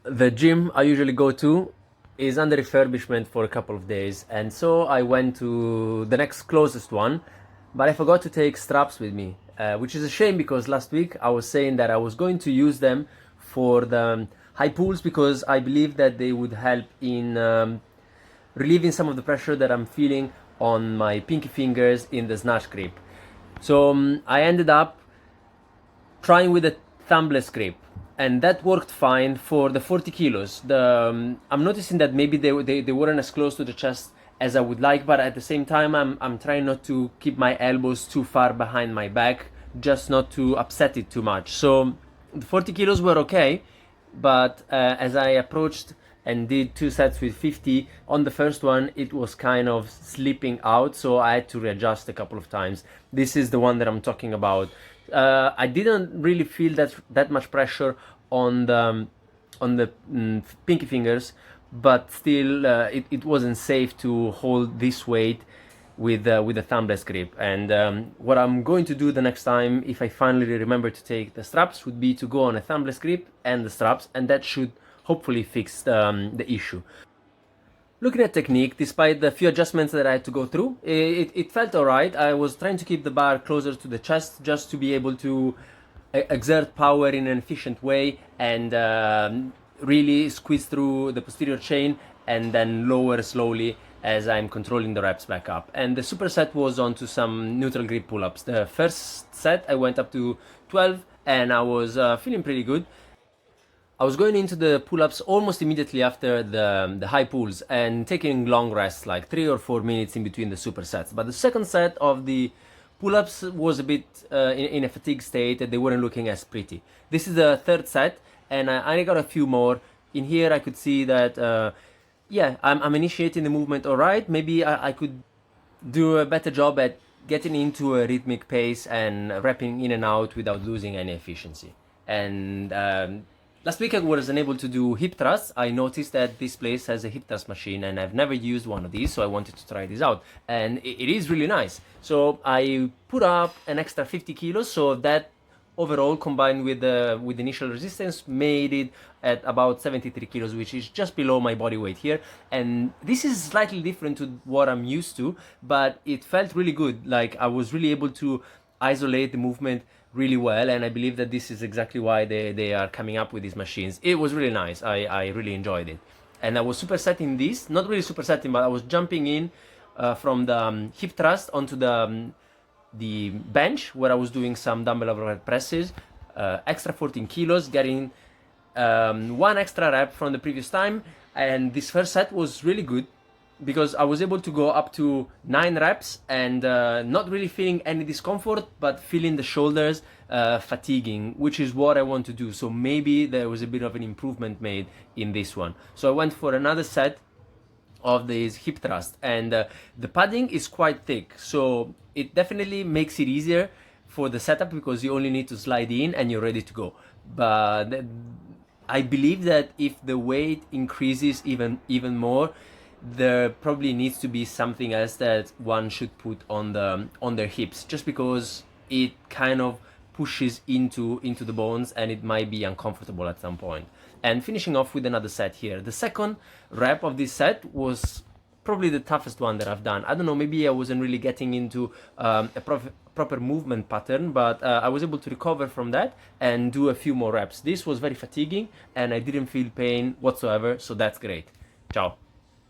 The gym I usually go to is under refurbishment for a couple of days, and so I went to the next closest one, but I forgot to take straps with me, which is a shame because last week I was saying that I was going to use them for the high pulls because I believe that they would help in relieving some of the pressure that I'm feeling on my pinky fingers in the snatch grip. So I ended up trying with a thumbless grip, and that worked fine for the 40 kilos. I'm noticing that maybe they weren't as close to the chest as I would like, but at the same time I'm trying not to keep my elbows too far behind my back, just not to upset it too much. So the 40 kilos were okay, but as I approached and did 2 sets with 50 on the first one, it was kind of slipping out, so I had to readjust a couple of times. This is the one that I'm talking about. I didn't really feel that much pressure on the pinky fingers, but still it wasn't safe to hold this weight with a thumbless grip. And what I'm going to do the next time, if I finally remember to take the straps, would be to go on a thumbless grip and the straps, and that should hopefully fix the issue. Looking at technique, despite the few adjustments that I had to go through, it felt alright. I was trying to keep the bar closer to the chest just to be able to exert power in an efficient way and really squeeze through the posterior chain and then lower slowly as I'm controlling the reps back up. And the superset was onto some neutral grip pull-ups. The first set I went up to 12 and I was feeling pretty good. I was going into the pull-ups almost immediately after the high pulls and taking long rests, like 3 or 4 minutes in between the supersets. But the second set of the pull-ups was a bit in a fatigue state, and they weren't looking as pretty. This is the third set, and I got a few more. In here I could see that, yeah, I'm initiating the movement all right. Maybe I could do a better job at getting into a rhythmic pace and repping in and out without losing any efficiency. And last week I was unable to do hip thrusts. I noticed that this place has a hip thrust machine and I've never used one of these, so I wanted to try this out. And it is really nice. So I put up an extra 50 kilos, so that overall combined with the initial resistance made it at about 73 kilos, which is just below my body weight here. And this is slightly different to what I'm used to, but it felt really good. Like I was really able to isolate the movement really well, and I believe that this is exactly why they are coming up with these machines. It was really nice. I really enjoyed it. And I was supersetting this, not really supersetting, but I was jumping in from the hip thrust onto the bench where I was doing some dumbbell overhead presses, extra 14 kilos, getting one extra rep from the previous time. And this first set was really good because I was able to go up to 9 reps and not really feeling any discomfort, but feeling the shoulders fatiguing, which is what I want to do. So maybe there was a bit of an improvement made in this one. So I went for another set of these hip thrust, and the padding is quite thick, so it definitely makes it easier for the setup because you only need to slide in and you're ready to go. But I believe that if the weight increases even more, there probably needs to be something else that one should put on their hips, just because it kind of pushes into the bones and it might be uncomfortable at some point. And finishing off with another set here. The second rep of this set was probably the toughest one that I've done. I don't know, maybe I wasn't really getting into a proper movement pattern, but I was able to recover from that and do a few more reps. This was very fatiguing and I didn't feel pain whatsoever, so that's great. Ciao.